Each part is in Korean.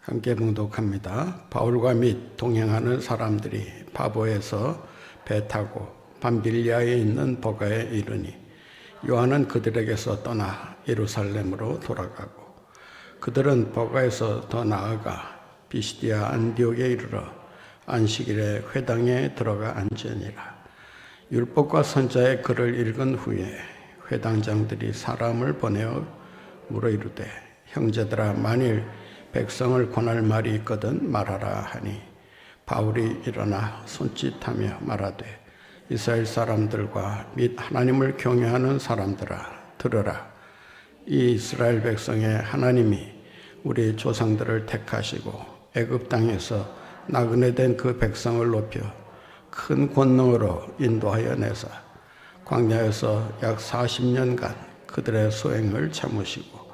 함께 봉독합니다. 바울과 및 동행하는 사람들이 바보에서 배 타고 밤빌리아에 있는 버가에 이르니 요한은 그들에게서 떠나 예루살렘으로 돌아가고 그들은 버가에서 더 나아가 비시디아 안디옥에 이르러 안식일에 회당에 들어가 앉으니라. 율법과 선자의 글을 읽은 후에 회당장들이 사람을 보내어 물어 이르되 형제들아, 만일 백성을 권할 말이 있거든 말하라 하니 바울이 일어나 손짓하며 말하되 이스라엘 사람들과 및 하나님을 경외하는 사람들아, 들으라. 이 이스라엘 백성의 하나님이 우리 조상들을 택하시고 애굽 땅에서 나그네 된 그 백성을 높여 큰 권능으로 인도하여 내사 광야에서 약 40년간 그들의 소행을 참으시고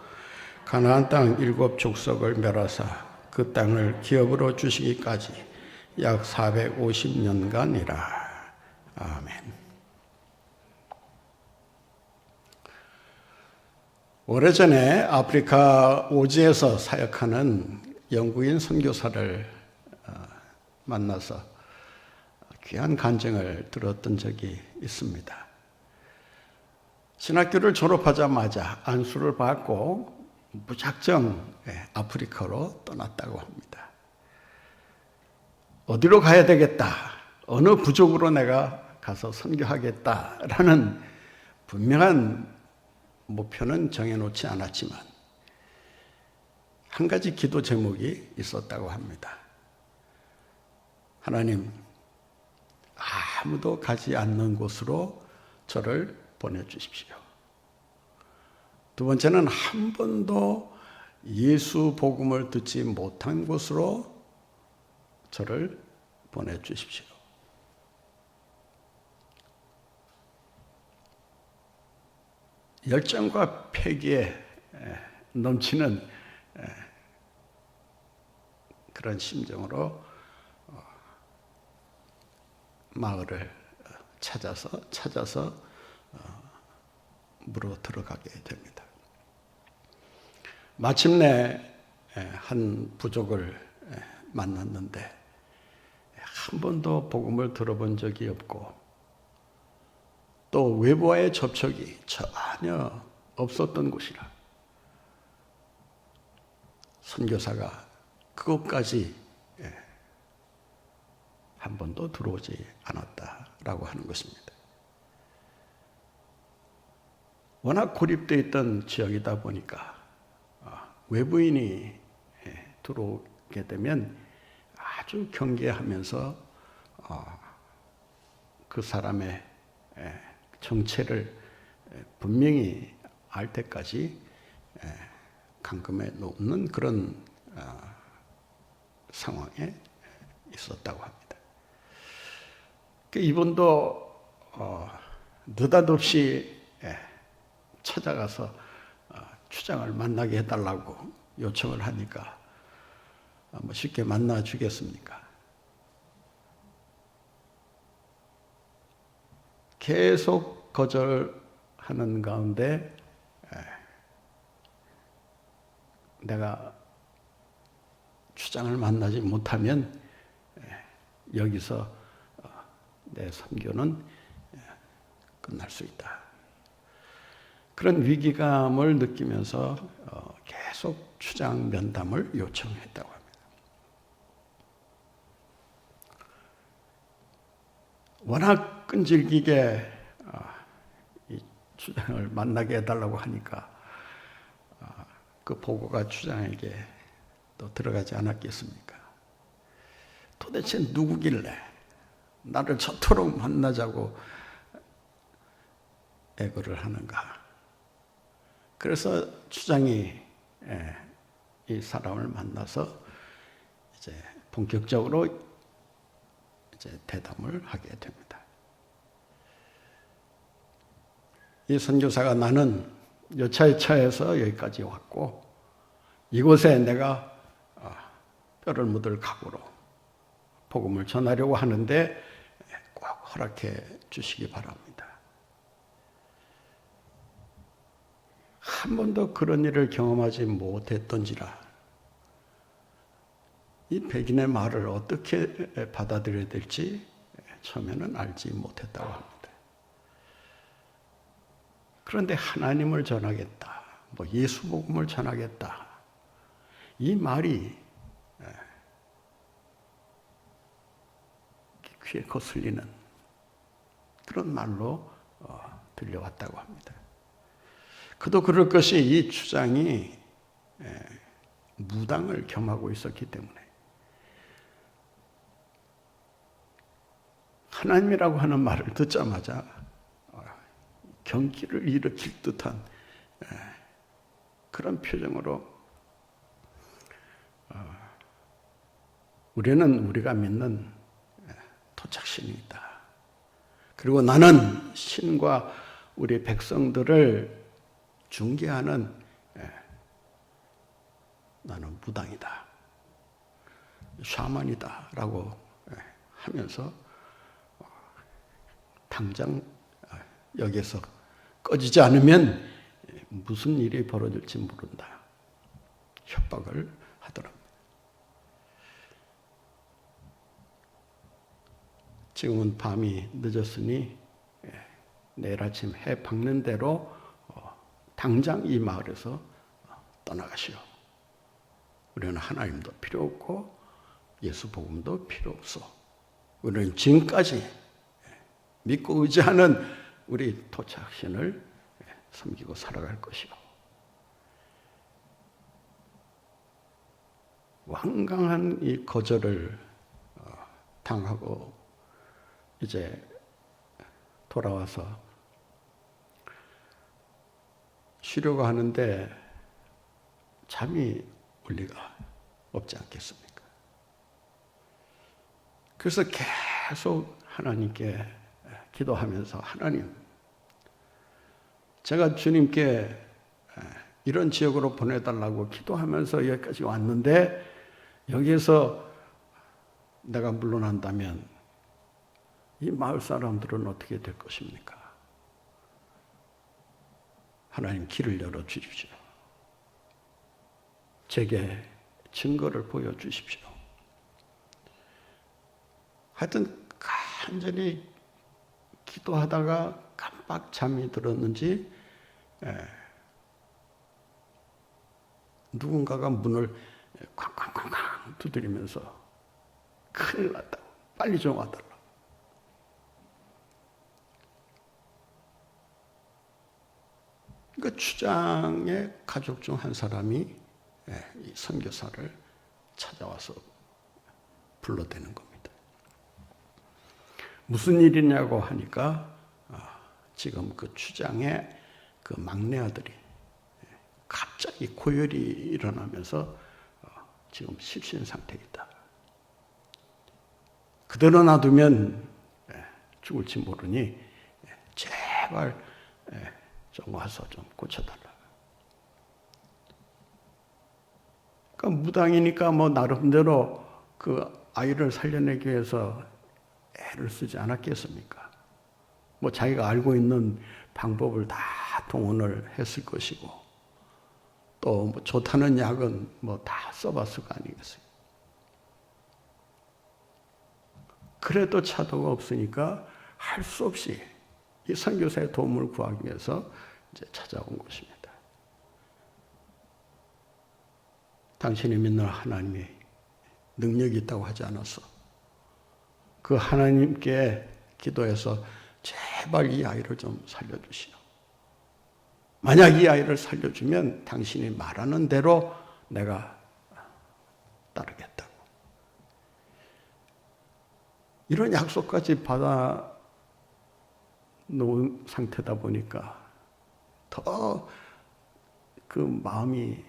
가나안 땅 7 족속을 멸하사 그 땅을 기업으로 주시기까지 약 450년간이라. 아멘. 오래전에 아프리카 오지에서 사역하는 영국인 선교사를 만나서 귀한 간증을 들었던 적이 있습니다. 신학교를 졸업하자마자 안수를 받고 무작정 아프리카로 떠났다고 합니다. 어디로 가야 되겠다, 어느 부족으로 내가 가서 선교하겠다라는 분명한 목표는 정해놓지 않았지만 한 가지 기도 제목이 있었다고 합니다. 하나님, 아무도 가지 않는 곳으로 저를 보내주십시오. 두 번째는 한 번도 예수 복음을 듣지 못한 곳으로 저를 보내주십시오. 열정과 패기에 넘치는 그런 심정으로 마을을 찾아서 물어 들어가게 됩니다. 마침내 한 부족을 만났는데 한 번도 복음을 들어본 적이 없고 또 외부와의 접촉이 전혀 없었던 곳이라 선교사가 그곳까지 한 번도 들어오지 않았다라고 하는 것입니다. 워낙 고립되어 있던 지역이다 보니까 외부인이 들어오게 되면 아주 경계하면서 그 사람의 정체를 분명히 알 때까지 감금해 놓는 그런 상황에 있었다고 합니다. 이분도 느닷없이 찾아가서 추장을 만나게 해달라고 요청을 하니까 쉽게 만나 주겠습니까? 계속 거절하는 가운데 내가 추장을 만나지 못하면 여기서 내 선교는 끝날 수 있다. 그런 위기감을 느끼면서 계속 추장 면담을 요청했다고 합니다. 워낙 끈질기게 이 추장을 만나게 해달라고 하니까 그 보고가 추장에게 또 들어가지 않았겠습니까? 도대체 누구길래 나를 저토록 만나자고 애걸을 하는가? 그래서 추장이 이 사람을 만나서 이제 본격적으로 이제 대담을 하게 됩니다. 이 선교사가 나는 여차여차해서 여기까지 왔고 이곳에 내가 뼈를 묻을 각오로 복음을 전하려고 하는데 꼭 허락해 주시기 바랍니다. 한 번도 그런 일을 경험하지 못했던지라 이 백인의 말을 어떻게 받아들여야 될지 처음에는 알지 못했다고 합니다. 그런데 하나님을 전하겠다, 뭐 예수 복음을 전하겠다, 이 말이 귀에 거슬리는 그런 말로 들려왔다고 합니다. 그도 그럴 것이 이 추장이 무당을 겸하고 있었기 때문에 하나님이라고 하는 말을 듣자마자 경기를 일으킬 듯한 그런 표정으로 우리는 우리가 믿는 토착신이 있다. 그리고 나는 신과 우리 백성들을 중개하는 나는 무당이다, 샤먼이다 라고 하면서 당장 여기서 꺼지지 않으면 무슨 일이 벌어질지 모른다 협박을 하더랍니다. 지금은 밤이 늦었으니 내일 아침 해 밝는 대로 당장 이 마을에서 떠나가시오. 우리는 하나님도 필요 없고 예수 복음도 필요 없어. 우리는 지금까지 믿고 의지하는 우리 토착신을 섬기고 살아갈 것이오. 완강한 이 거절을 당하고 이제 돌아와서 쉬려고 하는데 잠이 올 리가 없지 않겠습니까? 그래서 계속 하나님께 기도하면서 하나님, 제가 주님께 이런 지역으로 보내달라고 기도하면서 여기까지 왔는데 여기에서 내가 물러난다면 이 마을 사람들은 어떻게 될 것입니까? 하나님 길을 열어주십시오. 제게 증거를 보여주십시오. 하여튼 간절히 기도하다가 깜빡 잠이 들었는지 누군가가 문을 쾅쾅쾅쾅 두드리면서 큰일 났다고, 빨리 좀 와달라고. 그 추장의 가족 중 한 사람이 이 선교사를 찾아와서 불러대는 겁니다. 무슨 일이냐고 하니까 지금 그 추장의 그 막내 아들이 갑자기 고열이 일어나면서 지금 실신 상태에 있다. 그대로 놔두면 죽을지 모르니 제발 좀 와서 좀 고쳐달라. 그러니까 무당이니까 뭐 나름대로 그 아이를 살려내기 위해서 애를 쓰지 않았겠습니까? 뭐 자기가 알고 있는 방법을 다 동원을 했을 것이고 또 뭐 좋다는 약은 뭐 다 써봤을 거 아니겠어요? 그래도 차도가 없으니까 할 수 없이 이 선교사의 도움을 구하기 위해서 이제 찾아온 것입니다. 당신이 믿는 하나님이 능력이 있다고 하지 않았어. 그 하나님께 기도해서 제발 이 아이를 좀 살려주시오. 만약 이 아이를 살려주면 당신이 말하는 대로 내가 따르겠다고. 이런 약속까지 받아 놓은 상태다 보니까 더 그 마음이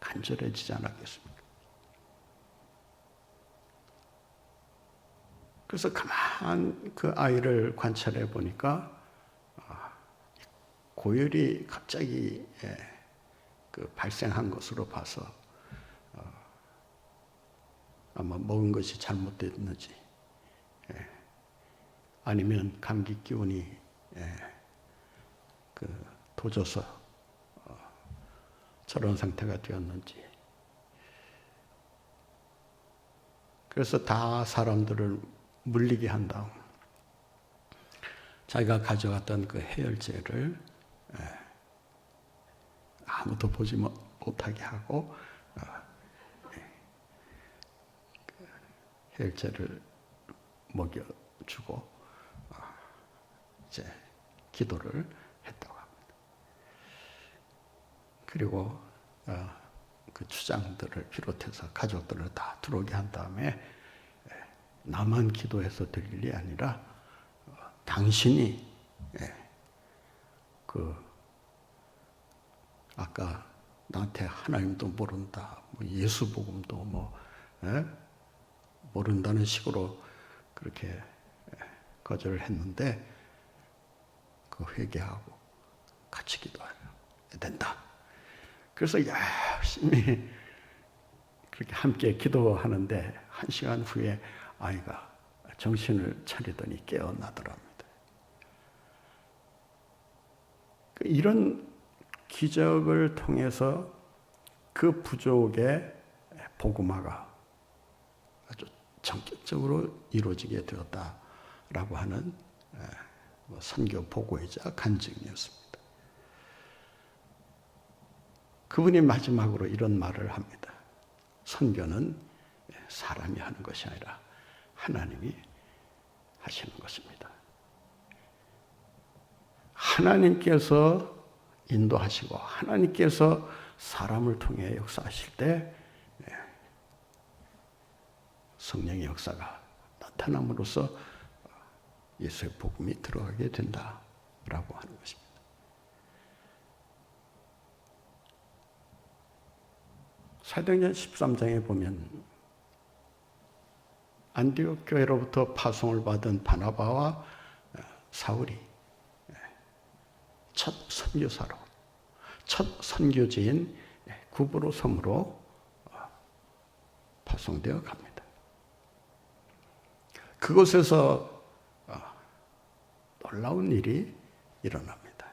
간절해지지 않았겠습니까? 그래서 가만 그 아이를 관찰해 보니까 고열이 갑자기 그 발생한 것으로 봐서 아마 먹은 것이 잘못됐는지 아니면 감기 기운이 그 도져서 저런 상태가 되었는지 그래서 다 사람들을 물리게 한 다음 자기가 가져갔던 그 해열제를 아무도 보지 못하게 하고 해열제를 먹여주고 이제 기도를 했다고 합니다. 그리고 그 주장들을 비롯해서 가족들을 다 들어오게 한 다음에 나만 기도해서 될 일이 아니라 당신이 그 아까 나한테 하나님도 모른다, 뭐 예수 복음도 모른다는 식으로 그렇게 거절을 했는데 그 회개하고 같이 기도해야 된다. 그래서 열심히 그렇게 함께 기도하는데 1시간 후에 아이가 정신을 차리더니 깨어나더랍니다. 이런 기적을 통해서 그 부족의 복음화가 아주 전격적으로 이루어지게 되었다라고 하는 선교 보고이자 간증이었습니다. 그분이 마지막으로 이런 말을 합니다. 선교는 사람이 하는 것이 아니라 하나님이 하시는 것입니다. 하나님께서 인도하시고 하나님께서 사람을 통해 역사하실 때 성령의 역사가 나타남으로써 예수의 복음이 들어가게 된다라고 하는 것입니다. 사도행전 13장에 보면 안디옥 교회로부터 파송을 받은 바나바와 사울이 첫 선교사로, 첫 선교지인 구브로 섬으로 파송되어 갑니다. 그곳에서 놀라운 일이 일어납니다.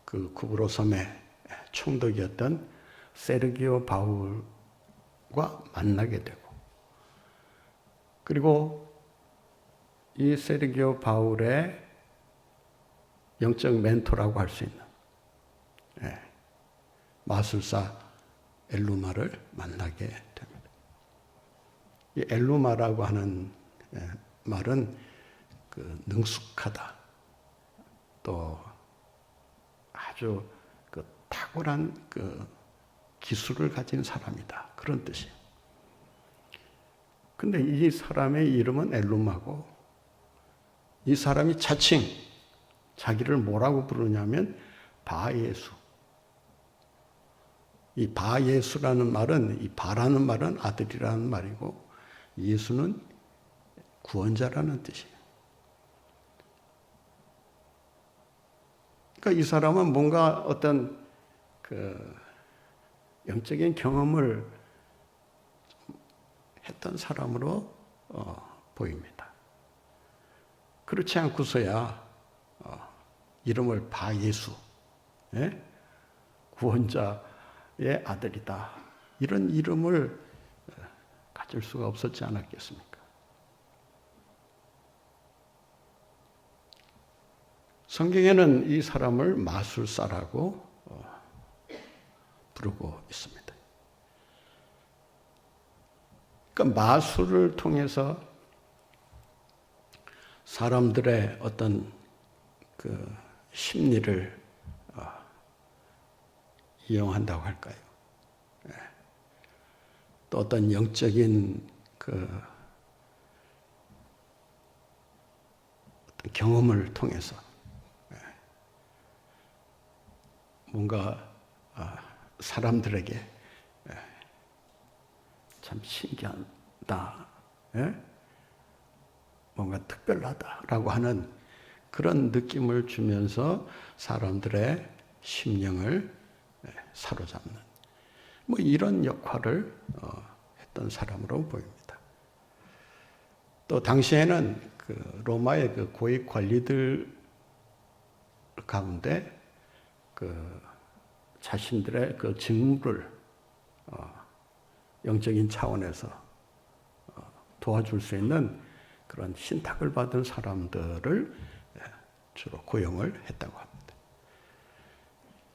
그 구브로 섬의 총독이었던 세르기오 바울과 만나게 되고, 그리고 이 세르기오 바울의 영적 멘토라고 할 수 있는 마술사 엘루마를 만나게 됩니다. 이 엘루마라고 하는 말은 그 능숙하다, 또 아주 그 탁월한 그 기술을 가진 사람이다, 그런 뜻이에요. 근데 이 사람의 이름은 엘루마고, 이 사람이 자칭 자기를 뭐라고 부르냐면 바예수. 이 바예수라는 말은, 이 바라는 말은 아들이라는 말이고, 예수는 구원자라는 뜻이에요. 그러니까 이 사람은 뭔가 어떤 그 영적인 경험을 했던 사람으로 보입니다. 그렇지 않고서야 이름을 바예수, 구원자의 아들이다, 이런 이름을 가질 수가 없었지 않았겠습니까? 성경에는 이 사람을 마술사라고 부르고 있습니다. 그러니까 마술을 통해서 사람들의 어떤 그 심리를 이용한다고 할까요? 또 어떤 영적인 그 어떤 경험을 통해서 뭔가 사람들에게 참 신기하다, 뭔가 특별하다라고 하는 그런 느낌을 주면서 사람들의 심령을 사로잡는 뭐 이런 역할을 했던 사람으로 보입니다. 또 당시에는 그 로마의 그 고위 관리들 가운데 그 자신들의 그 직무를 영적인 차원에서 도와줄 수 있는 그런 신탁을 받은 사람들을 주로 고용을 했다고 합니다.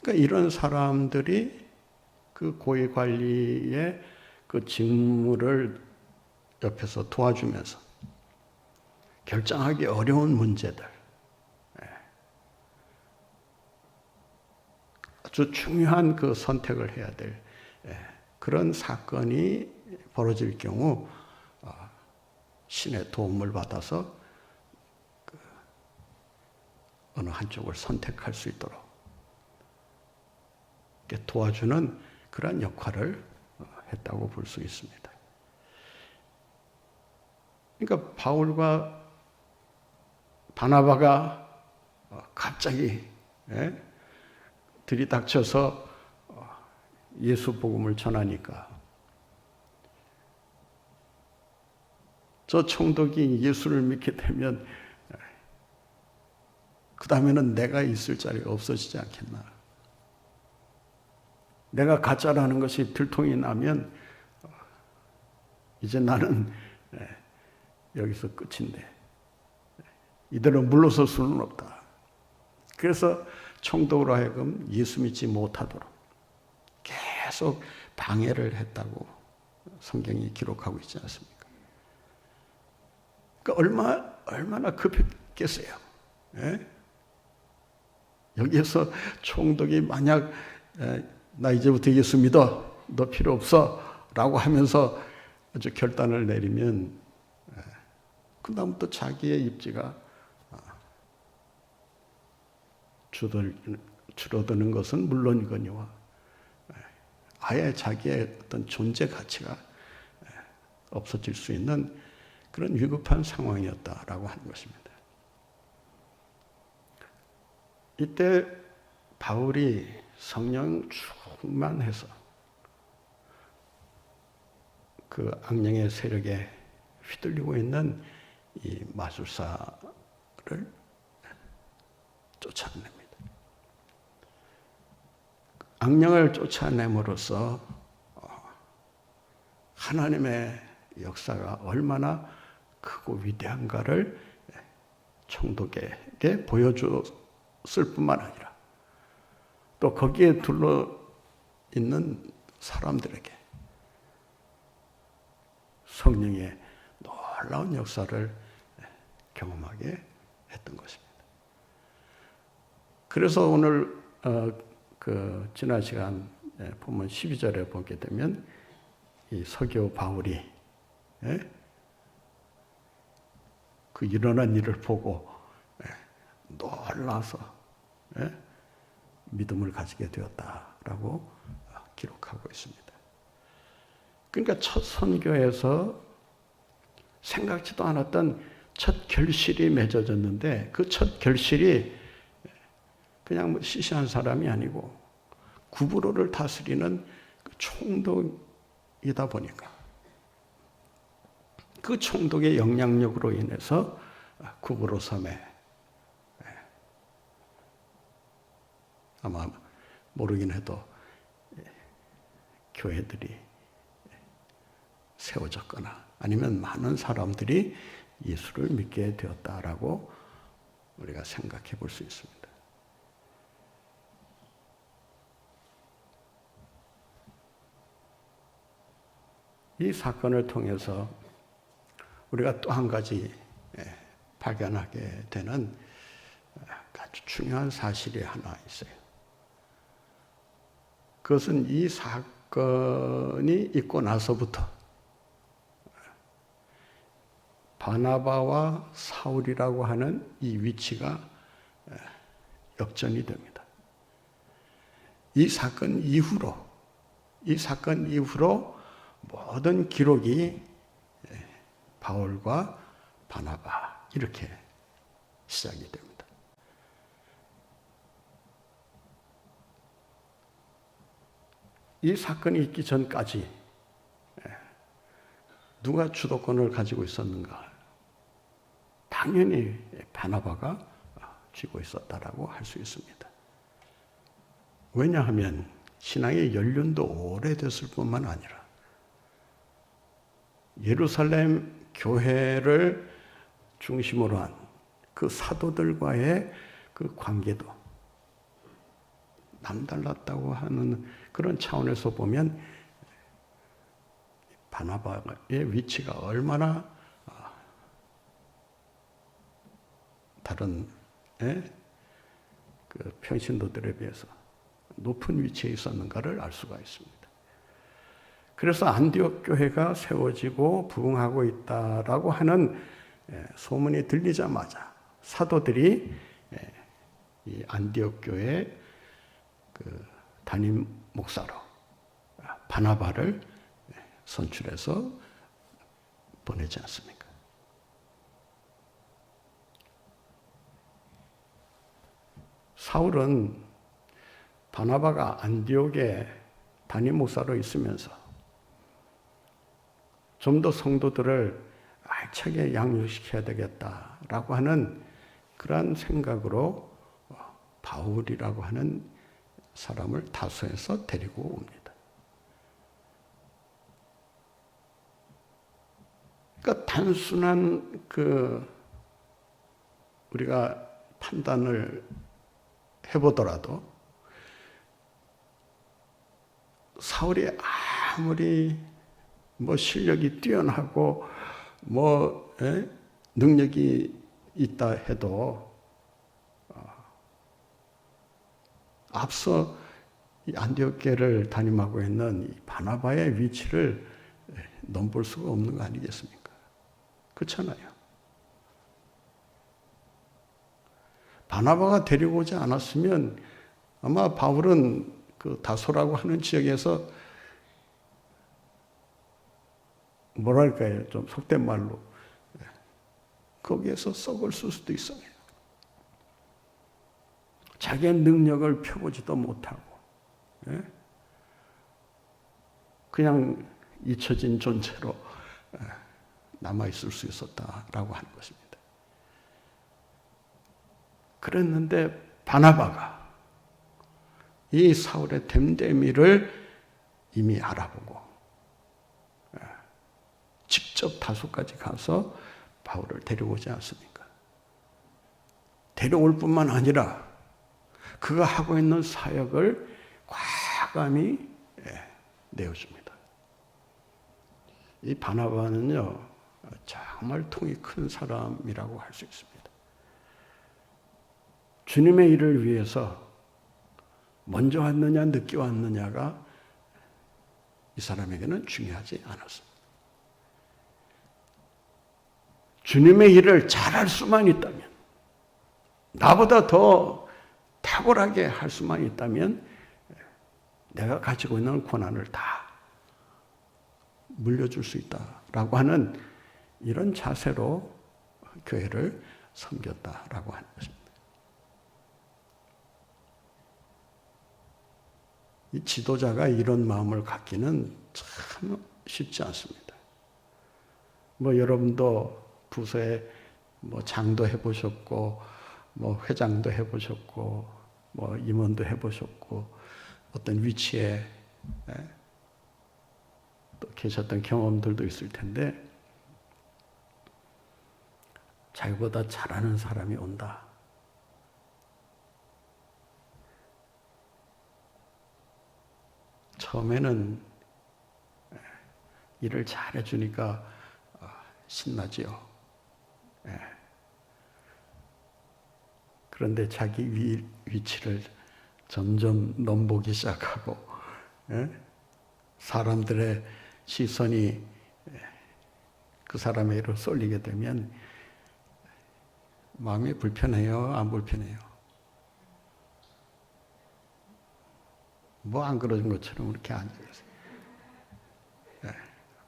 그러니까 이런 사람들이 그 고위 관리의 그 직무를 옆에서 도와주면서 결정하기 어려운 문제들, 아주 중요한 그 선택을 해야 될 그런 사건이 벌어질 경우 신의 도움을 받아서 어느 한쪽을 선택할 수 있도록 도와주는 그런 역할을 했다고 볼 수 있습니다. 그러니까 바울과 바나바가 갑자기 들이닥쳐서 예수 복음을 전하니까 저 총독이 예수를 믿게 되면 그 다음에는 내가 있을 자리가 없어지지 않겠나. 내가 가짜라는 것이 들통이 나면 이제 나는 여기서 끝인데 이대로 물러설 수는 없다. 그래서 총독으로 하여금 예수 믿지 못하도록 계속 방해를 했다고 성경이 기록하고 있지 않습니까? 그러니까 얼마나 급했겠어요. 예? 여기에서 총독이 만약 나 이제부터 예수 믿어, 너 필요 없어 라고 하면서 아주 결단을 내리면 그 다음부터 자기의 입지가 줄어드는 것은 물론이거니와 아예 자기의 어떤 존재 가치가 없어질 수 있는 그런 위급한 상황이었다라고 하는 것입니다. 이때 바울이 성령 충만해서 그 악령의 세력에 휘둘리고 있는 이 마술사를 쫓아냅니다. 악령을 쫓아냄으로써 하나님의 역사가 얼마나 크고 위대한가를 총독에게 보여줬을 뿐만 아니라 또 거기에 둘러 있는 사람들에게 성령의 놀라운 역사를 경험하게 했던 것입니다. 그래서 오늘 지난 시간 보면 12절에 보게 되면 이 서기오 바울이 그 일어난 일을 보고 놀라서 믿음을 가지게 되었다라고 기록하고 있습니다. 그러니까 첫 선교에서 생각지도 않았던 첫 결실이 맺어졌는데 그 첫 결실이 그냥 시시한 사람이 아니고 구브로를 다스리는 총독이다 보니까 그 총독의 영향력으로 인해서 구브로 섬에 아마 모르긴 해도 교회들이 세워졌거나 아니면 많은 사람들이 예수를 믿게 되었다라고 우리가 생각해 볼 수 있습니다. 이 사건을 통해서 우리가 또 한 가지 발견하게 되는 아주 중요한 사실이 하나 있어요. 그것은 이 사건이 있고 나서부터 바나바와 사울이라고 하는 이 위치가 역전이 됩니다. 이 사건 이후로 모든 기록이 바울과 바나바 이렇게 시작이 됩니다. 이 사건이 있기 전까지 누가 주도권을 가지고 있었는가? 당연히 바나바가 쥐고 있었다라고 할 수 있습니다. 왜냐하면 신앙의 연륜도 오래됐을 뿐만 아니라 예루살렘 교회를 중심으로 한 그 사도들과의 그 관계도 남달랐다고 하는 그런 차원에서 보면 바나바의 위치가 얼마나 다른 그 평신도들에 비해서 높은 위치에 있었는가를 알 수가 있습니다. 그래서 안디옥 교회가 세워지고 부흥하고 있다라고 하는 소문이 들리자마자 사도들이 이 안디옥 교회 그 담임 목사로 바나바를 선출해서 보내지 않습니까? 사울은 바나바가 안디옥에 담임 목사로 있으면서 좀 더 성도들을 알차게 양육시켜야 되겠다라고 하는 그러한 생각으로 바울이라고 하는 사람을 다소에서 데리고 옵니다. 그러니까 단순한 우리가 판단을 해보더라도 사울이 아무리 실력이 뛰어나고 능력이 있다 해도 앞서 이 안디옥 교회를 담임하고 있는 이 바나바의 위치를 넘볼 수가 없는 거 아니겠습니까? 그렇잖아요. 바나바가 데리고 오지 않았으면 아마 바울은 그 다소라고 하는 지역에서 뭐랄까요, 좀 속된 말로 거기에서 썩을 수도 있어요. 자기의 능력을 펴보지도 못하고 그냥 잊혀진 존재로 남아있을 수 있었다라고 하는 것입니다. 그랬는데 바나바가 이 사울의 됨됨이를 이미 알아보고 직접 다소까지 가서 바울을 데려오지 않습니까? 데려올 뿐만 아니라 그가 하고 있는 사역을 과감히 내어줍니다. 이 바나바는요, 정말 통이 큰 사람이라고 할 수 있습니다. 주님의 일을 위해서 먼저 왔느냐 늦게 왔느냐가 이 사람에게는 중요하지 않았습니다. 주님의 일을 잘할 수만 있다면, 나보다 더 탁월하게 할 수만 있다면 내가 가지고 있는 권한을 다 물려줄 수 있다라고 하는 이런 자세로 교회를 섬겼다라고 하는 것입니다. 이 지도자가 이런 마음을 갖기는 참 쉽지 않습니다. 여러분도 부서에 장도 해보셨고, 회장도 해보셨고, 임원도 해보셨고, 어떤 위치에 또 계셨던 경험들도 있을 텐데, 자기보다 잘하는 사람이 온다. 처음에는 일을 잘해주니까 신나지요. 그런데 자기 위치를 점점 넘보기 시작하고 사람들의 시선이 그 사람에게로 쏠리게 되면 마음이 불편해요? 안 불편해요? 안 그러는 것처럼 이렇게 앉아계세요.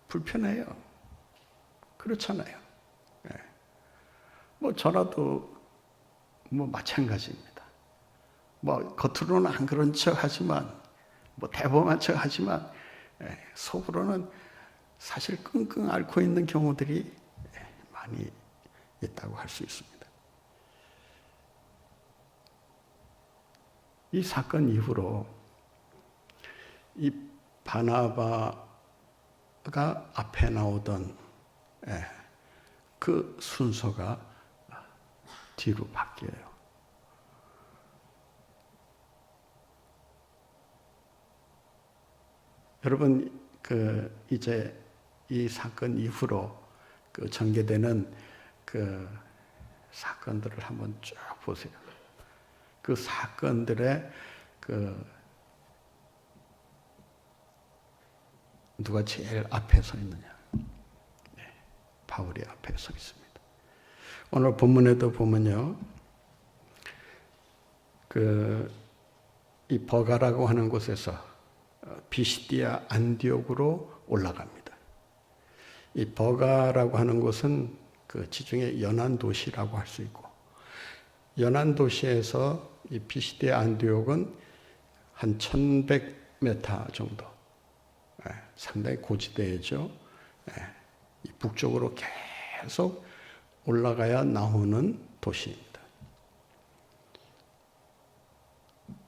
불편해요. 그렇잖아요. 저라도 마찬가지입니다. 겉으로는 안 그런 척 하지만, 대범한 척 하지만, 속으로는 사실 끙끙 앓고 있는 경우들이 많이 있다고 할 수 있습니다. 이 사건 이후로 이 바나바가 앞에 나오던 그 순서가 뒤로 바뀌어요. 여러분, 이제 이 사건 이후로 전개되는 사건들을 한번 쭉 보세요. 그 사건들의 누가 제일 앞에 서 있느냐? 바울이 앞에 서 있습니다. 오늘 본문에도 보면요, 이 버가라고 하는 곳에서 비시디아 안디옥으로 올라갑니다. 이 버가라고 하는 곳은 지중해 연안 도시라고 할 수 있고, 연안 도시에서 이 비시디아 안디옥은 한 1100m 정도, 상당히 고지대죠. 이 북쪽으로 계속 올라가야 나오는 도시입니다.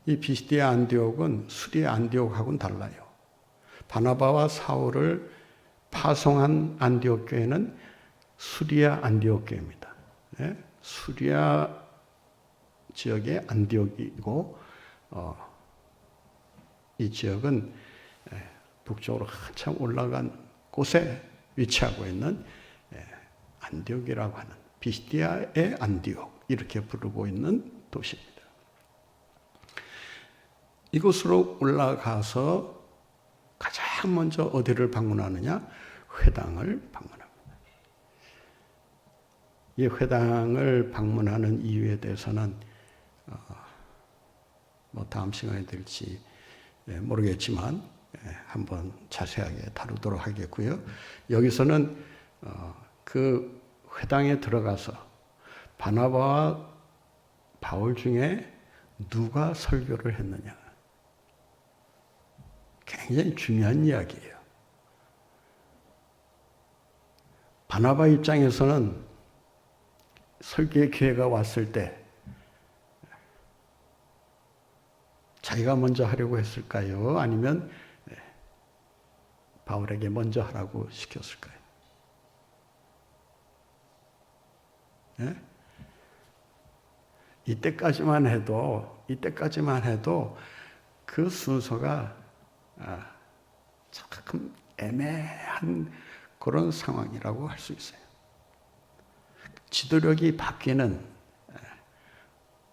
이 비시디아 안디옥은 수리아 안디옥하고는 달라요. 바나바와 사울을 파송한 안디옥 교회는 수리아 안디옥 교회입니다. 수리아 지역의 안디옥이고, 이 지역은 북쪽으로 한참 올라간 곳에 위치하고 있는 안디옥이라고 하는, 비시디아의 안디옥 이렇게 부르고 있는 도시입니다. 이곳으로 올라가서 가장 먼저 어디를 방문하느냐? 회당을 방문합니다. 이 회당을 방문하는 이유에 대해서는 다음 시간에 될지 모르겠지만 한번 자세하게 다루도록 하겠고요. 여기서는 그 회당에 들어가서 바나바와 바울 중에 누가 설교를 했느냐, 굉장히 중요한 이야기예요. 바나바 입장에서는 설교의 기회가 왔을 때 자기가 먼저 하려고 했을까요? 아니면 바울에게 먼저 하라고 시켰을까요? 이때까지만 해도 그 순서가 참 애매한 그런 상황이라고 할 수 있어요. 지도력이 바뀌는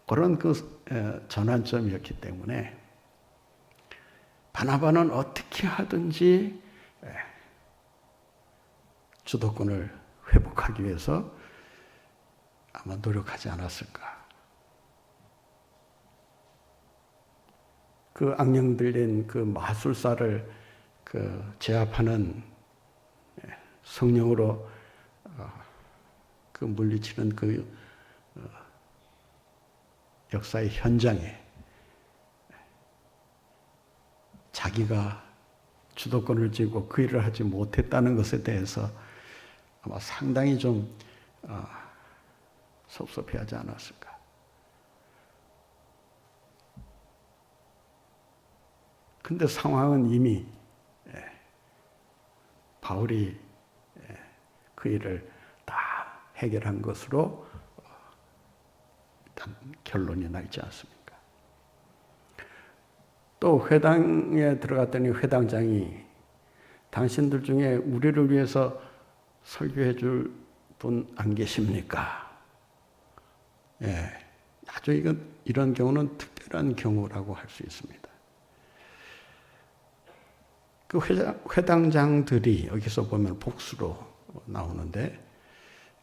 그런 전환점이었기 때문에 바나바는 어떻게 하든지 주도권을 회복하기 위해서 아마 노력하지 않았을까. 그 악령 들린 그 마술사를 제압하는 성령으로 물리치는 역사의 현장에 자기가 주도권을 쥐고 그 일을 하지 못했다는 것에 대해서 아마 상당히 좀 섭섭해하지 않았을까. 근데 상황은 이미 바울이 그 일을 다 해결한 것으로 일단 결론이 나 있지 않습니까? 또 회당에 들어갔더니 회당장이 당신들 중에 우리를 위해서 설교해 줄 분 안 계십니까? 아주 이런 경우는 특별한 경우라고 할 수 있습니다. 그 회당장들이 여기서 보면 복수로 나오는데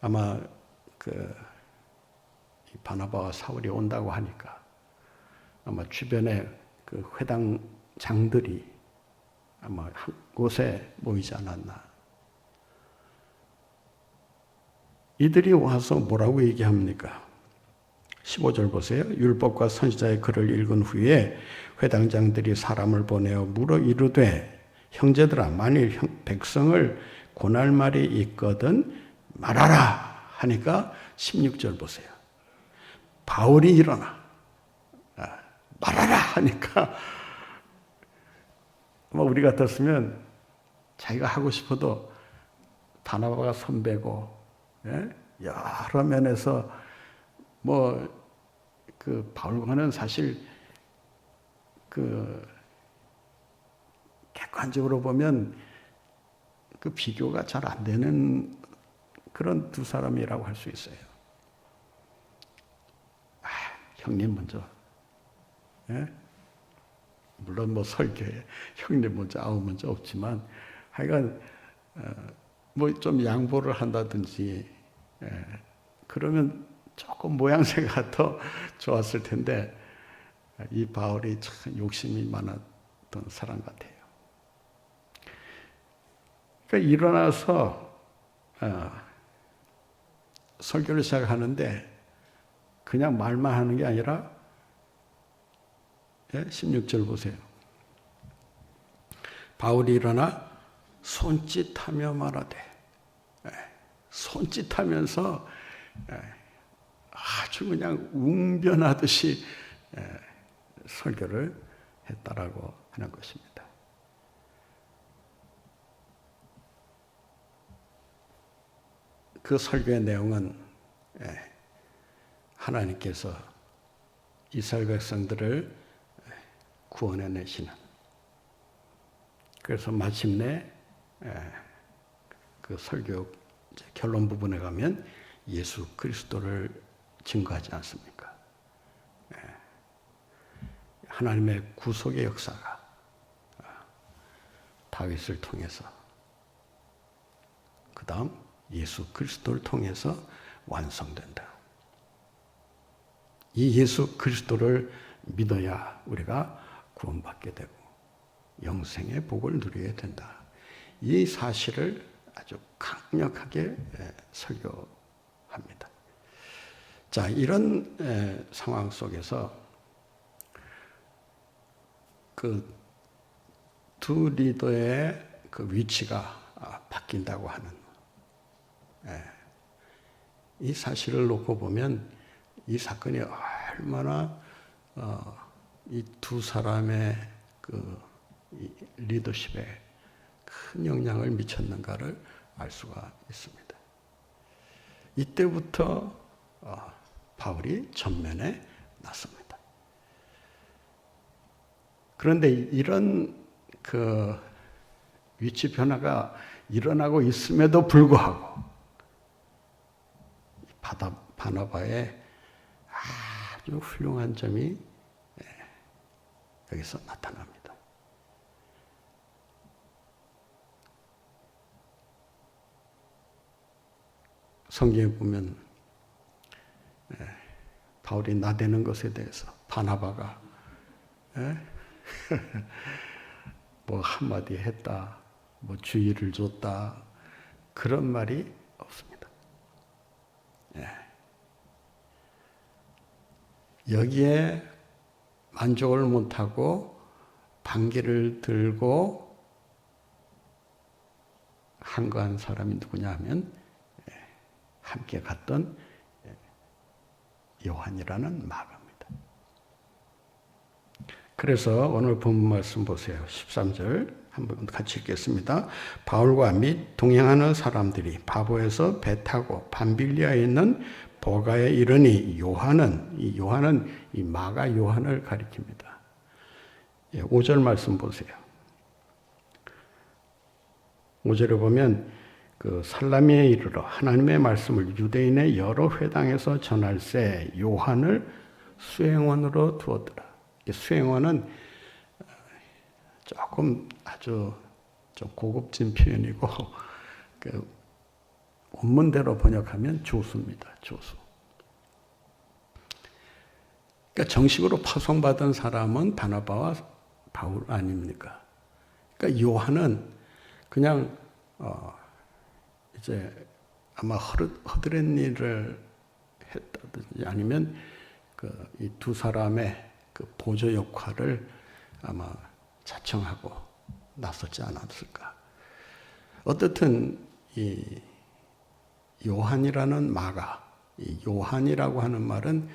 아마 바나바와 사울이 온다고 하니까 아마 주변에 그 회당장들이 아마 한 곳에 모이지 않았나. 이들이 와서 뭐라고 얘기합니까? 15절 보세요. 율법과 선지자의 글을 읽은 후에 회당장들이 사람을 보내어 물어 이르되 형제들아 만일 백성을 고날 말이 있거든 말하라 하니까 16절 보세요. 바울이 일어나 말하라 하니까 뭐 우리 같았으면 자기가 하고 싶어도 바나바가 선배고, 예? 여러 면에서 뭐 그 바울과는 사실 그 객관적으로 보면 그 비교가 잘 안 되는 그런 두 사람이라고 할 수 있어요. 형님 먼저, 예? 물론 뭐 설교에 형님 먼저 아우 먼저 없지만 하여간 뭐 좀 양보를 한다든지, 예, 그러면 조금 모양새가 더 좋았을 텐데 이 바울이 참 욕심이 많았던 사람 같아요. 그러니까 일어나서 설교를 시작하는데 그냥 말만 하는 게 아니라, 예? 16절 보세요. 바울이 일어나 손짓하며 말하되, 예, 손짓하면서 아주 그냥 웅변하듯이 설교를 했다라고 하는 것입니다. 그 설교의 내용은 하나님께서 이스라엘 백성들을 구원해내시는, 그래서 마침내 그 설교 결론 부분에 가면 예수 그리스도를 증거하지 않습니까? 하나님의 구속의 역사가 다윗을 통해서, 그 다음 예수 그리스도를 통해서 완성된다. 이 예수 그리스도를 믿어야 우리가 구원받게 되고 영생의 복을 누리게 된다. 이 사실을 아주 강력하게 설교합니다. 자, 이런 상황 속에서 그 두 리더의 그 위치가 바뀐다고 하는 이 사실을 놓고 보면 이 사건이 얼마나 이 두 사람의 그 리더십에 큰 영향을 미쳤는가를 알 수가 있습니다. 이때부터 바울이 전면에 났습니다. 그런데 이런 그 위치 변화가 일어나고 있음에도 불구하고 바나바의 아주 훌륭한 점이 여기서 나타납니다. 성경에 보면 바울이 나대는 것에 대해서 바나바가 뭐 한마디 했다, 뭐 주의를 줬다, 그런 말이 없습니다. 여기에 만족을 못하고 반기를 들고 항거한 사람이 누구냐 하면 함께 갔던 요한이라는 마가입니다. 그래서 오늘 본 말씀 보세요. 13절 한번 같이 읽겠습니다. 바울과 및 동행하는 사람들이 바보에서 배 타고 밤빌리아에 있는 보가에 이르니 요한은 이 마가 요한을 가리킵니다. 5절 말씀 보세요. 5절에 보면 그 살라미에 이르러 하나님의 말씀을 유대인의 여러 회당에서 전할세 요한을 수행원으로 두었더라. 이 수행원은 조금 아주 좀 고급진 표현이고 그 원문대로 번역하면 조수입니다. 조수. 그러니까 정식으로 파송받은 사람은 바나바와 바울 아닙니까? 그러니까 요한은 그냥 이제 아마 허드렛 일을 했다든지 아니면 그 이 두 사람의 그 보조 역할을 아마 자청하고 나섰지 않았을까. 어떻든 이 요한이라는 마가, 이 요한이라고 하는 말은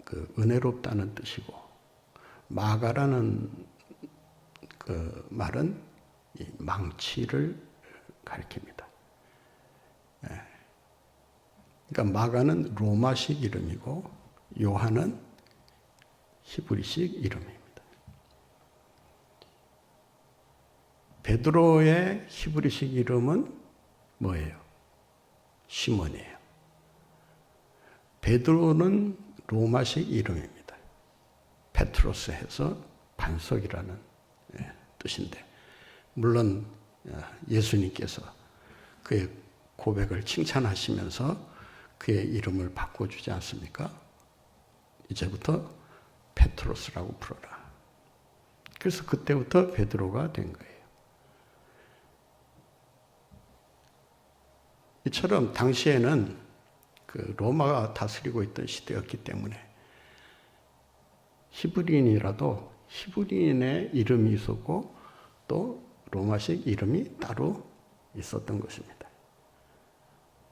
그 은혜롭다는 뜻이고 마가라는 그 그 말은 이 망치를 가리킵니다. 그러니까 마가는 로마식 이름이고 요한은 히브리식 이름입니다. 베드로의 히브리식 이름은 뭐예요? 시몬이에요. 베드로는 로마식 이름입니다. 페트로스 해서 반석이라는 뜻인데, 물론 예수님께서 그의 고백을 칭찬하시면서 그의 이름을 바꿔주지 않습니까? 이제부터 페트로스라고 부르라. 그래서 그때부터 베드로가 된 거예요. 이처럼 당시에는 그 로마가 다스리고 있던 시대였기 때문에 히브리인이라도 히브리인의 이름이 있었고 또 로마식 이름이 따로 있었던 것입니다.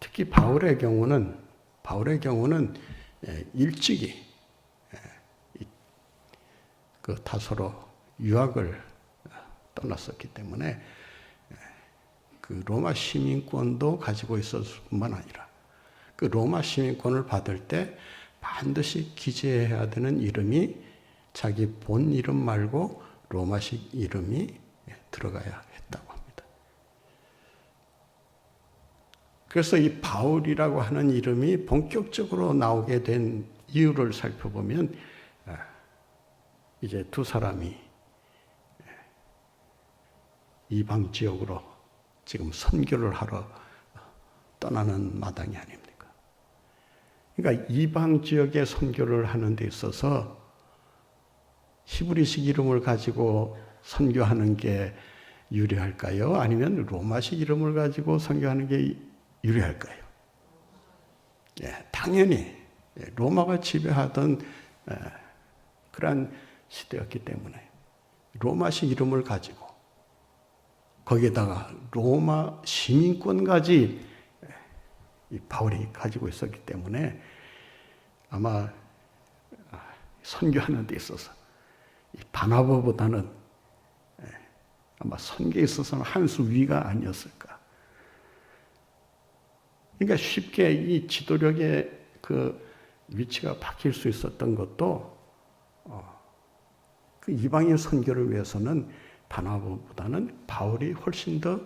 특히 바울의 경우는 일찍이 그 다소로 유학을 떠났었기 때문에 그 로마 시민권도 가지고 있었을 뿐만 아니라 그 로마 시민권을 받을 때 반드시 기재해야 되는 이름이 자기 본 이름 말고 로마식 이름이 들어가야 했다고 합니다. 그래서 이 바울이라고 하는 이름이 본격적으로 나오게 된 이유를 살펴보면 이제 두 사람이 이방 지역으로 지금 선교를 하러 떠나는 마당이 아닙니까? 그러니까 이방 지역에 선교를 하는 데 있어서 히브리식 이름을 가지고 선교하는 게 유리할까요? 아니면 로마식 이름을 가지고 선교하는 게 유리할까요? 당연히 로마가 지배하던 그러한 시대였기 때문에 로마식 이름을 가지고 거기에다가 로마 시민권까지 이 바울이 가지고 있었기 때문에 아마 선교하는 데 있어서 이 바나바보다는 아마 선교에 있어서는 한 수 위가 아니었을까. 그러니까 쉽게 이 지도력의 그 위치가 바뀔 수 있었던 것도 그 이방인 선교를 위해서는 바나바보다는 바울이 훨씬 더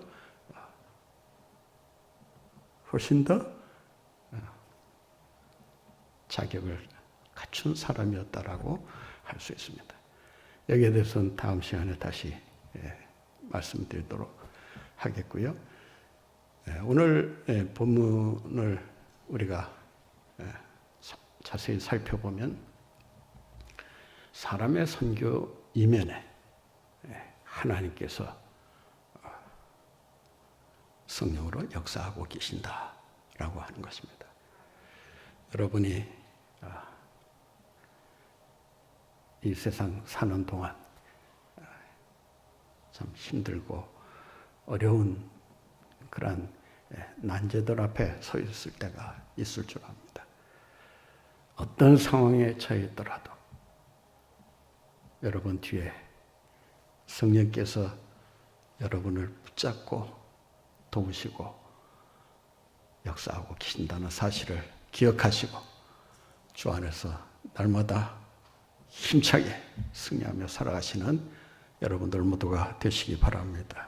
자격을 갖춘 사람이었다라고 할 수 있습니다. 여기에 대해서는 다음 시간에 다시 말씀드리도록 하겠고요. 오늘 본문을 우리가 자세히 살펴보면 사람의 선교 이면에 하나님께서 성령으로 역사하고 계신다라고 하는 것입니다. 여러분이 이 세상 사는 동안 참 힘들고 어려운 그런 난제들 앞에 서 있을 때가 있을 줄 압니다. 어떤 상황에 처해 있더라도 여러분 뒤에 성령께서 여러분을 붙잡고 도우시고 역사하고 계신다는 사실을 기억하시고 주 안에서 날마다 힘차게 승리하며 살아가시는 여러분들 모두가 되시기 바랍니다.